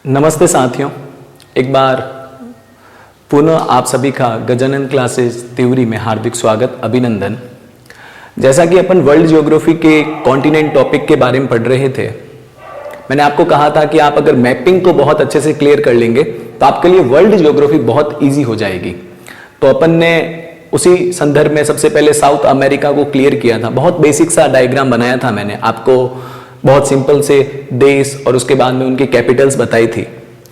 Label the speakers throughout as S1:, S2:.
S1: नमस्ते साथियों, एक बार पुनः आप सभी का गजानन क्लासेस त्यूरी में हार्दिक स्वागत, अभिनंदन। जैसा कि अपन वर्ल्ड ज्योग्राफी के कॉन्टिनेंट टॉपिक के बारे में पढ़ रहे थे, मैंने आपको कहा था कि आप अगर मैपिंग को बहुत अच्छे से क्लियर कर लेंगे तो आपके लिए वर्ल्ड ज्योग्राफी बहुत ईजी हो जाएगी। तो अपन ने उसी संदर्भ में सबसे पहले साउथ अमेरिका को क्लियर किया था। बहुत बेसिक सा डायग्राम बनाया था मैंने आपको, बहुत सिंपल से देश और उसके बाद में उनकी कैपिटल्स बताई थी।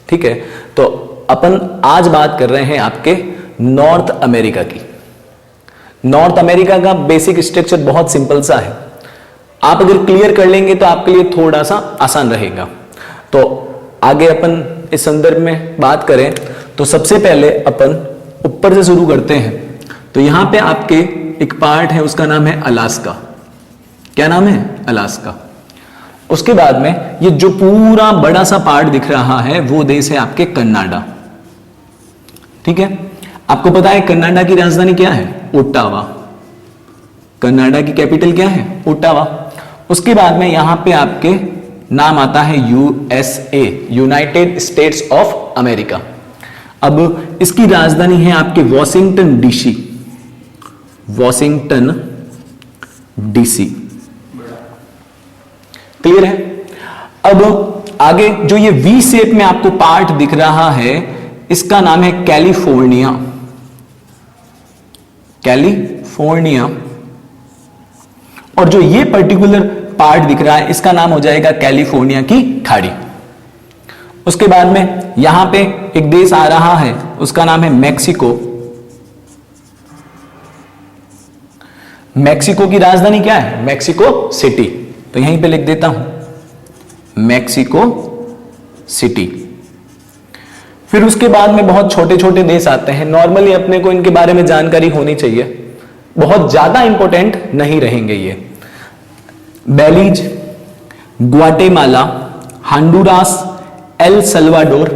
S1: ठीक है, तो अपन आज बात कर रहे हैं आपके नॉर्थ अमेरिका की। नॉर्थ अमेरिका का बेसिक स्ट्रक्चर बहुत सिंपल सा है, आप अगर क्लियर कर लेंगे तो आपके लिए थोड़ा सा आसान रहेगा। तो आगे अपन इस संदर्भ में बात करें तो सबसे पहले अपन ऊपर से शुरू करते हैं। तो यहां पे आपके एक पार्ट है, उसका नाम है अलास्का। क्या नाम है? अलास्का। उसके बाद में ये जो पूरा बड़ा सा पार्ट दिख रहा है वो देश है आपके कनाडा। ठीक है, आपको पता है कनाडा की राजधानी क्या है? ओटावा। कनाडा की कैपिटल क्या है? ओटावा। उसके बाद में यहां पे आपके नाम आता है USA, United states of America. अब इसकी राजधानी है आपके Washington DC. Washington DC. Clear है? अब आगे जो ये वी शेप में आपको पार्ट दिख रहा है, इसका नाम है कैलिफोर्निया। कैलिफोर्निया। और जो ये पर्टिकुलर पार्ट दिख रहा है, इसका नाम हो जाएगा कैलिफोर्निया की खाड़ी। उसके बाद में यहां पे एक देश आ रहा है, उसका नाम है मैक्सिको। मैक्सिको की राजधानी क्या है? Mexico city. तो यहीं पे लिख देता हूं मैक्सिको सिटी। फिर उसके बाद में बहुत छोटे छोटे देश आते हैं। नॉर्मली अपने को इनके बारे में जानकारी होनी चाहिए, बहुत ज्यादा इंपॉर्टेंट नहीं रहेंगे ये। Belize, Guatemala, Honduras, El Salvador,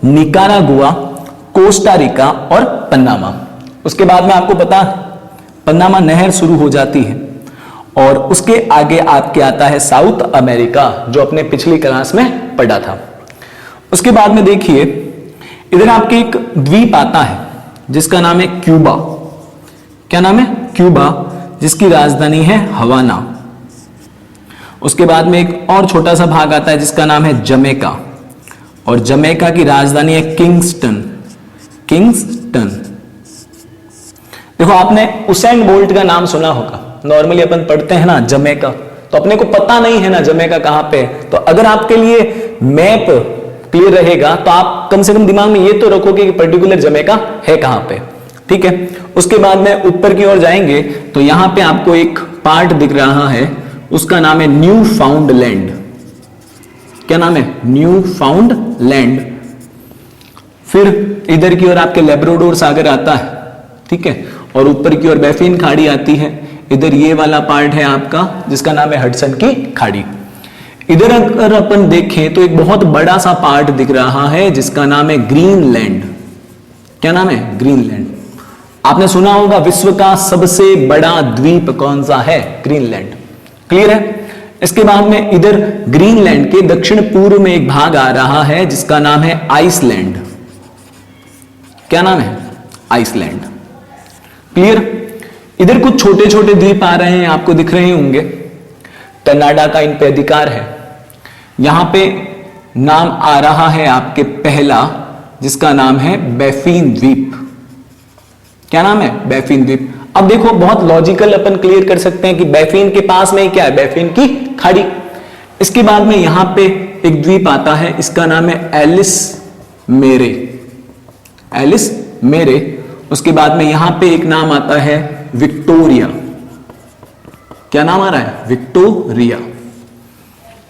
S1: Nicaragua, Costa Rica और पनामा। उसके बाद में आपको पता पनामा नहर शुरू हो जाती है और उसके आगे आपके आता है साउथ अमेरिका, जो अपने पिछली क्लास में पढ़ा था। उसके बाद में देखिए इधर आपके एक द्वीप आता है जिसका नाम है क्यूबा। क्या नाम है? क्यूबा, जिसकी राजधानी है हवाना। उसके बाद में एक और छोटा सा भाग आता है जिसका नाम है जमैका, और जमैका की राजधानी है किंगस्टन। किंगस्टन। देखो आपने उसेन बोल्ट का नाम सुना होगा, नॉर्मली अपन पढ़ते हैं ना जमैका, तो अपने को पता नहीं है ना जमैका कहां पे है। तो अगर आपके लिए मैप क्लियर रहेगा तो आप कम से कम दिमाग में ये तो रखोगे कि पर्टिकुलर जमैका है कहां पे। ठीक है, उसके बाद में ऊपर की ओर जाएंगे तो यहां पे आपको एक पार्ट दिख रहा है, उसका नाम है न्यू फाउंड लैंड। क्या नाम है? New found land. फिर इधर की ओर आपके लेब्राडोर सागर आता है। ठीक है, और ऊपर की ओर बैफिन खाड़ी आती है। इधर ये वाला पार्ट है आपका जिसका नाम है हडसन की खाड़ी। इधर अगर अपन देखें तो एक बहुत बड़ा सा पार्ट दिख रहा है जिसका नाम है ग्रीनलैंड। क्या नाम है? ग्रीनलैंड। आपने सुना होगा विश्व का सबसे बड़ा द्वीप कौन सा है? ग्रीनलैंड। क्लियर है? इसके बाद में इधर ग्रीनलैंड के दक्षिण पूर्व में एक भाग आ रहा है जिसका नाम है आइसलैंड। क्या नाम है? आइसलैंड। क्लियर? इधर कुछ छोटे छोटे द्वीप आ रहे हैं, आपको दिख रहे होंगे। कनाडा का इन पे अधिकार है। यहां पे नाम आ रहा है आपके पहला, जिसका नाम है बैफिन द्वीप। क्या नाम है? बैफिन द्वीप। अब देखो बहुत लॉजिकल अपन क्लियर कर सकते हैं कि बैफिन के पास में क्या है? बैफिन की खाड़ी। इसके बाद में यहां पे एक द्वीप आता है, इसका नाम है एलिस मेरे। एलिस मेरे। उसके बाद में यहां पे एक नाम आता है विक्टोरिया। क्या नाम आ रहा है? विक्टोरिया।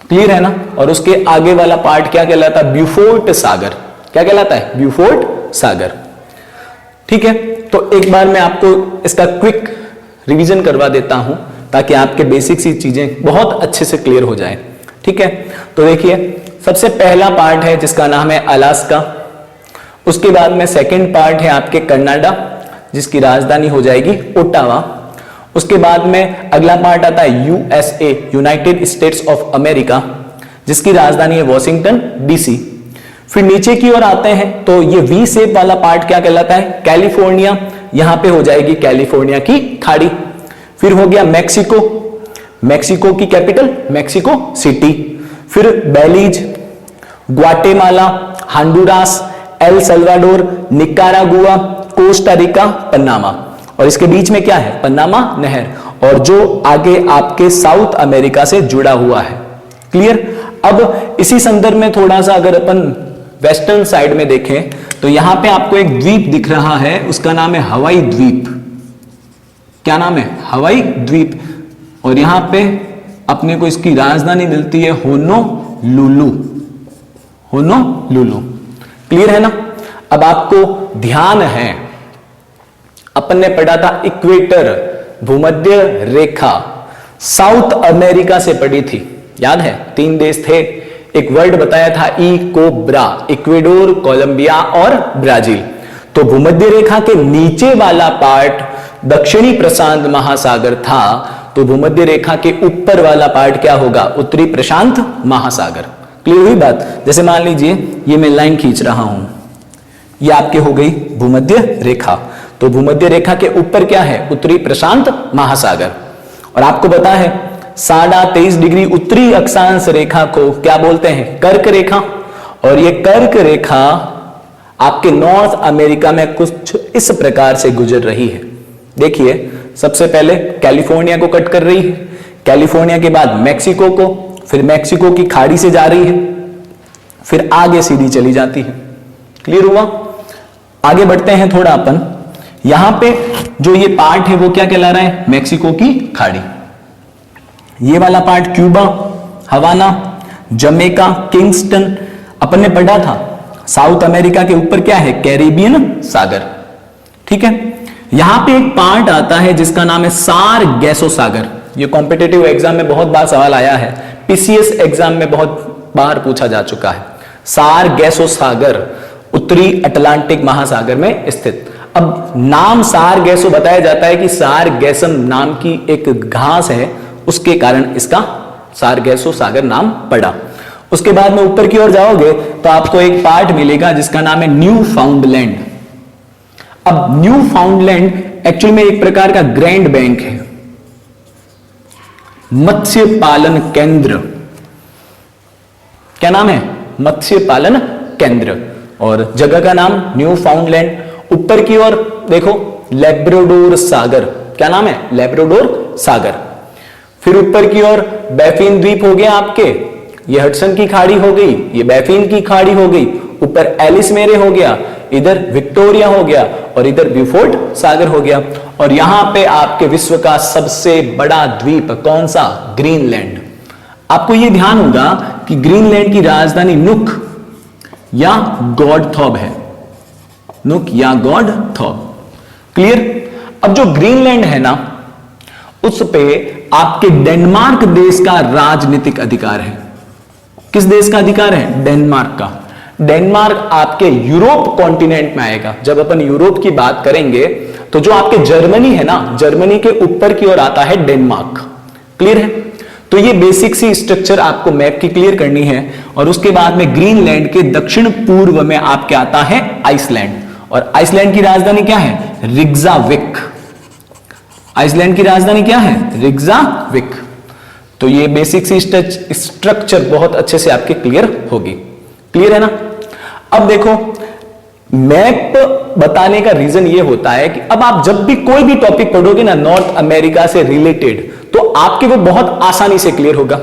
S1: क्लियर है ना? और उसके आगे वाला पार्ट क्या कहलाता है? ब्यूफोर्ट सागर। क्या कहलाता है? ब्यूफोर्ट सागर। ठीक है, तो एक बार मैं आपको इसका क्विक रिवीजन करवा देता हूं ताकि आपके बेसिक सी चीजें बहुत अच्छे से क्लियर हो जाए। ठीक है, तो देखिए सबसे पहला पार्ट है जिसका नाम है अलास्का। उसके बाद में सेकंड पार्ट है आपके कनाडा, जिसकी राजधानी हो जाएगी ओटावा। उसके बाद में अगला पार्ट आता है USA, United states of America, जिसकी राजधानी है वॉशिंगटन डीसी। फिर नीचे की ओर आते हैं तो ये वी शेप वाला पार्ट क्या कहलाता है? कैलिफोर्निया। यहां पे हो जाएगी कैलिफोर्निया की खाड़ी। फिर हो गया मैक्सिको, मैक्सिको की कैपिटल मैक्सिको सिटी। फिर Belize, Guatemala, Honduras, El Salvador, Nicaragua, Costa Rica, Panama. और इसके बीच में क्या है? पनामा नहर, और जो आगे आपके साउथ अमेरिका से जुड़ा हुआ है। क्लियर? अब इसी संदर्भ में थोड़ा सा अगर अपन वेस्टर्न साइड में देखें तो यहां पे आपको एक द्वीप दिख रहा है, उसका नाम है हवाई द्वीप। क्या नाम है? हवाई द्वीप। और यहां पे अपने को इसकी राजधानी मिलती है होनोलुलु। होनोलुलु। क्लियर है ना? अब आपको ध्यान है, अपन ने पढ़ा था इक्वेटर, भूमध्य रेखा, साउथ अमेरिका से पढ़ी थी, याद है? 3 देश थे, एक वर्ड बताया था इकोब्रा, इक्वेडोर, कोलंबिया और ब्राजील। तो भूमध्य रेखा के नीचे वाला पार्ट दक्षिणी प्रशांत महासागर था, तो भूमध्य रेखा के ऊपर वाला पार्ट क्या होगा? उत्तरी प्रशांत महासागर। क्लियर हुई बात? जैसे मान लीजिए ये मैं लाइन खींच रहा हूं, ये आपके हो गई भूमध्य रेखा, तो भूमध्य रेखा के ऊपर क्या है? उत्तरी प्रशांत महासागर। और आपको पता है 23.5 डिग्री उत्तरी अक्षांश रेखा को क्या बोलते हैं? कर्क रेखा। और ये कर्क रेखा आपके नॉर्थ अमेरिका में कुछ इस प्रकार से गुजर रही है। देखिए, सबसे पहले कैलिफोर्निया को कट कर रही है, कैलिफोर्निया के बाद मैक्सिको को, फिर मैक्सिको की खाड़ी से जा रही है, फिर आगे सीधी चली जाती है। क्लियर हुआ? आगे बढ़ते हैं थोड़ा अपन। यहां पे जो ये पार्ट है वो क्या कहला रहा है? मैक्सिको की खाड़ी। ये वाला पार्ट क्यूबा, हवाना, जमैका, किंगस्टन, अपन ने पढ़ा था। साउथ अमेरिका के ऊपर क्या है? कैरिबियन सागर। ठीक है? यहां पे एक पार्ट आता है जिसका नाम है सारगैसो सागर। ये कॉम्पिटिटिव एग्जाम में बहुत बार सवाल आया है, पीसीएस एग्जाम में बहुत बार पूछा जा चुका है। सारगैसो सागर उत्तरी अटलांटिक महासागर में स्थित। अब नाम सारगैसो बताया जाता है कि सारगैसम नाम की एक घास है, उसके कारण इसका सारगैसो सागर नाम पड़ा। उसके बाद में ऊपर की ओर जाओगे तो आपको एक पार्ट मिलेगा जिसका नाम है न्यू फाउंडलैंड। अब न्यू फाउंडलैंड एक्चुअल में एक प्रकार का ग्रैंड बैंक है, मत्स्य पालन केंद्र। क्या नाम है? मत्स्य पालन केंद्र। और जगह का नाम न्यू फाउंडलैंड। ऊपर की ओर देखो लेब्राडोर सागर। क्या नाम है? लेब्राडोर सागर। फिर ऊपर की ओर बैफिन द्वीप हो गया आपके, ये हडसन की खाड़ी हो गई, ये बैफिन की खाड़ी हो गई, ऊपर एलिस मेरे हो गया, इधर विक्टोरिया हो गया और इधर ब्यूफोर्ट सागर हो गया। और यहां पे आपके विश्व का सबसे बड़ा द्वीप कौन सा? ग्रीनलैंड। आपको यह ध्यान होगा कि ग्रीनलैंड की राजधानी नुक या गॉडथॉब है। नुक या गॉडथॉब। क्लियर? अब जो ग्रीनलैंड है ना, उस पे आपके डेनमार्क देश का राजनीतिक अधिकार है। किस देश का अधिकार है? डेनमार्क का। डेनमार्क आपके यूरोप कॉन्टिनेंट में आएगा। जब अपन यूरोप की बात करेंगे तो जो आपके जर्मनी है ना, जर्मनी के ऊपर की ओर आता है डेनमार्क। क्लियर है? तो ये बेसिक सी स्ट्रक्चर आपको मैप की क्लियर करनी है। और उसके बाद में ग्रीनलैंड के दक्षिण पूर्व में आपके आता है आइसलैंड। और आइसलैंड की राजधानी क्या है? रिग्जाविक। आइसलैंड की राजधानी क्या है? रिग्जाविक। तो ये बेसिक सी स्ट्रक्चर बहुत अच्छे से आपके क्लियर होगी। क्लियर है ना? अब देखो, मैप बताने का रीजन ये होता है कि अब आप जब भी कोई भी टॉपिक पढ़ोगे ना नॉर्थ अमेरिका से रिलेटेड, तो आपके वो बहुत आसानी से क्लियर होगा।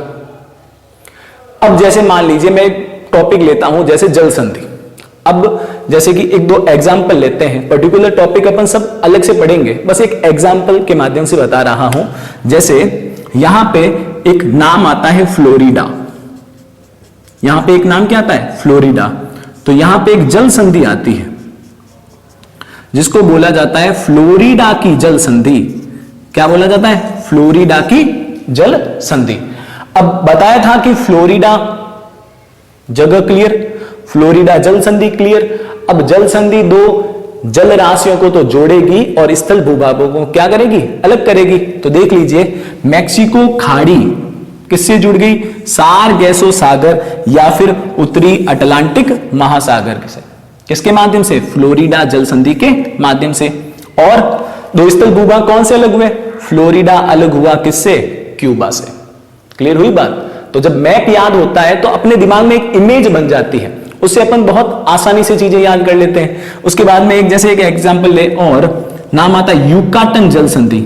S1: अब जैसे मान लीजिए मैं टॉपिक लेता हूं जैसे जल संधि। अब जैसे कि एक दो एग्जाम्पल लेते हैं, पर्टिकुलर टॉपिक अपन सब अलग से पढ़ेंगे, बस एक एग्जाम्पल के माध्यम से बता रहा हूं। जैसे यहां पे एक नाम आता है फ्लोरिडा। यहां पे एक नाम क्या आता है? फ्लोरिडा। तो यहां पे एक जल संधि आती है जिसको बोला जाता है फ्लोरिडा की जल संधि। क्या बोला जाता है? फ्लोरिडा की जल संधि। अब बताया था कि फ्लोरिडा जगह क्लियर, फ्लोरिडा जल संधि क्लियर। अब जल संधि दो जल राशियों को तो जोड़ेगी और स्थल भूभागों को क्या करेगी? अलग करेगी। तो देख लीजिए, मैक्सिको खाड़ी किससे जुड़ गई? सारगेसो सागर या फिर उत्तरी अटलांटिक महासागर से। किसके माध्यम से? फ्लोरिडा जल संधि के माध्यम से। और दो स्थल भूभाग कौन से अलग हुए? फ्लोरिडा अलग हुआ किससे? क्यूबा से। क्लियर हुई बात? तो जब मैप याद होता है तो अपने दिमाग में एक इमेज बन जाती है, उससे अपन बहुत आसानी से चीजें याद कर लेते हैं। उसके बाद में एक जैसे एक एग्जांपल ले, और नाम आता है यूकाटन जल संधि।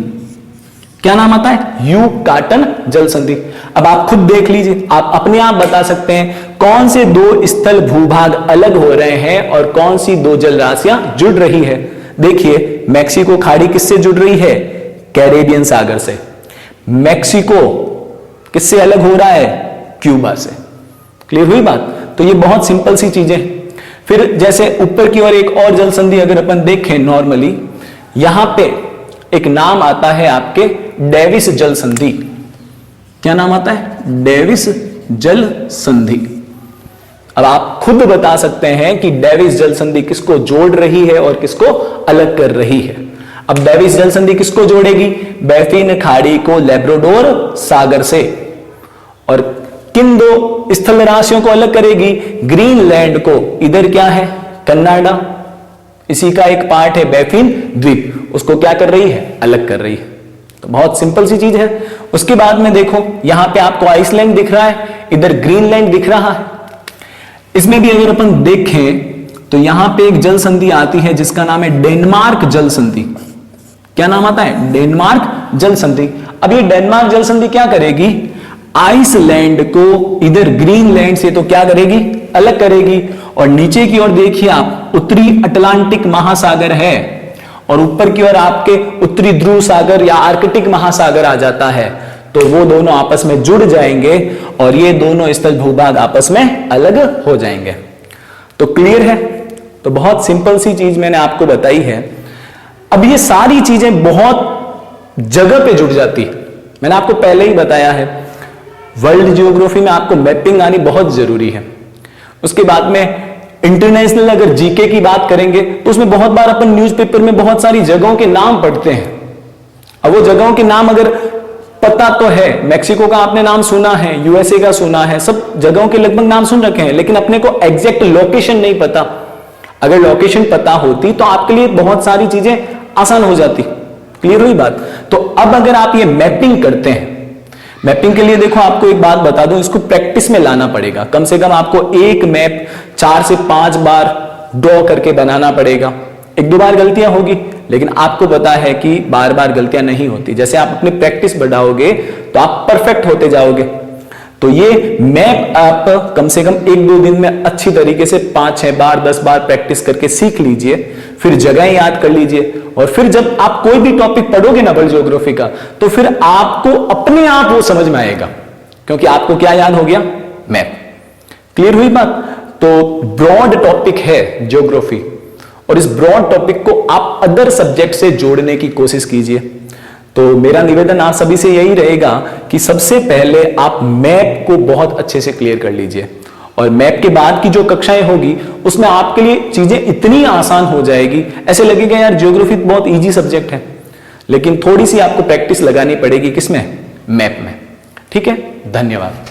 S1: क्या नाम आता है? यूकाटन जल संधि। अब आप खुद देख लीजिए, आप अपने आप बता सकते हैं कौन से दो स्थल भूभाग अलग हो रहे हैं और कौन सी दो जल राशियां जुड़ रही है। देखिए, मैक्सिको खाड़ी किससे जुड़ रही है? कैरेबियन सागर से। मैक्सिको किससे अलग हो रहा है? क्यूबा से। क्लियर हुई बात? तो ये बहुत सिंपल सी चीजें। फिर जैसे ऊपर की ओर एक और जल संधि अगर अपन देखें नॉर्मली, यहां पे एक नाम आता है आपके डेविस जल संधि। क्या नाम आता है? डेविस जल संधि। अब आप खुद बता सकते हैं कि डेविस जल संधि किसको जोड़ रही है और किसको अलग कर रही है। अब डेविस जल संधि किसको जोड़ेगी? बैफिन खाड़ी को लैब्राडोर सागर से। और किन दो स्थल राशियों को अलग करेगी? ग्रीनलैंड को, इधर क्या है? कनाडा, इसी का एक पार्ट है बैफिन द्वीप, उसको क्या कर रही है? अलग कर रही है। तो बहुत सिंपल सी चीज है। उसके बाद में देखो, यहां पे आपको आइसलैंड दिख रहा है, इधर ग्रीनलैंड दिख रहा है। इसमें भी अगर अपन देखें तो यहां पे एक जल संधि आती है जिसका नाम है डेनमार्क जल संधि। क्या नाम आता है? डेनमार्क जल संधि। अब ये डेनमार्क जल संधि क्या करेगी? आइसलैंड को इधर ग्रीनलैंड से तो क्या करेगी? अलग करेगी। और नीचे की ओर देखिए आप, उत्तरी अटलांटिक महासागर है और ऊपर की ओर आपके उत्तरी ध्रुव सागर या आर्कटिक महासागर आ जाता है। तो वो दोनों आपस में जुड़ जाएंगे और ये दोनों स्थल भूभाग आपस में अलग हो जाएंगे। तो क्लियर है? तो बहुत सिंपल सी चीज मैंने आपको बताई है। अब ये सारी चीजें बहुत जगह पे जुड़ जाती है। मैंने आपको पहले ही बताया है, वर्ल्ड जियोग्राफी में आपको मैपिंग आनी बहुत जरूरी है। उसके बाद में इंटरनेशनल अगर जीके की बात करेंगे तो उसमें बहुत बार अपन न्यूज़पेपर में बहुत सारी जगहों के नाम पढ़ते हैं। अब वो जगहों के नाम अगर पता तो है, मैक्सिको का आपने नाम सुना है, यूएसए का सुना है, सब जगहों के लगभग नाम सुन रखे हैं, लेकिन अपने को एग्जैक्ट लोकेशन नहीं पता। अगर लोकेशन पता होती तो आपके लिए बहुत सारी चीजें आसान हो जाती। क्लियर हुई बात? तो अब अगर आप ये मैपिंग करते हैं, मैपिंग के लिए देखो आपको एक बात बता दूं, इसको प्रैक्टिस में लाना पड़ेगा। कम से कम आपको एक मैप 4 से 5 बार ड्रॉ करके बनाना पड़ेगा। 1-2 बार गलतियां होगी, लेकिन आपको पता है कि बार बार गलतियां नहीं होती। जैसे आप अपनी प्रैक्टिस बढ़ाओगे तो आप परफेक्ट होते जाओगे। तो ये मैप आप कम से कम 1-2 दिन में अच्छी तरीके से 5-6 बार 10 बार प्रैक्टिस करके सीख लीजिए। फिर जगह याद कर लीजिए और फिर जब आप कोई भी टॉपिक पढ़ोगे ना वर्ल्ड ज्योग्राफी का, तो फिर आपको अपने आप वो समझ में आएगा, क्योंकि आपको क्या याद हो गया? मैप। क्लियर हुई बात? तो ब्रॉड टॉपिक है ज्योग्राफी और इस ब्रॉड टॉपिक को आप अदर सब्जेक्ट से जोड़ने की कोशिश कीजिए। तो मेरा निवेदन आप सभी से यही रहेगा कि सबसे पहले आप मैप को बहुत अच्छे से क्लियर कर लीजिए और मैप के बाद की जो कक्षाएं होगी उसमें आपके लिए चीजें इतनी आसान हो जाएगी, ऐसे लगेगा यार ज्योग्राफी बहुत इजी सब्जेक्ट है, लेकिन थोड़ी सी आपको प्रैक्टिस लगानी पड़ेगी किसमें? मैप में। ठीक है, धन्यवाद।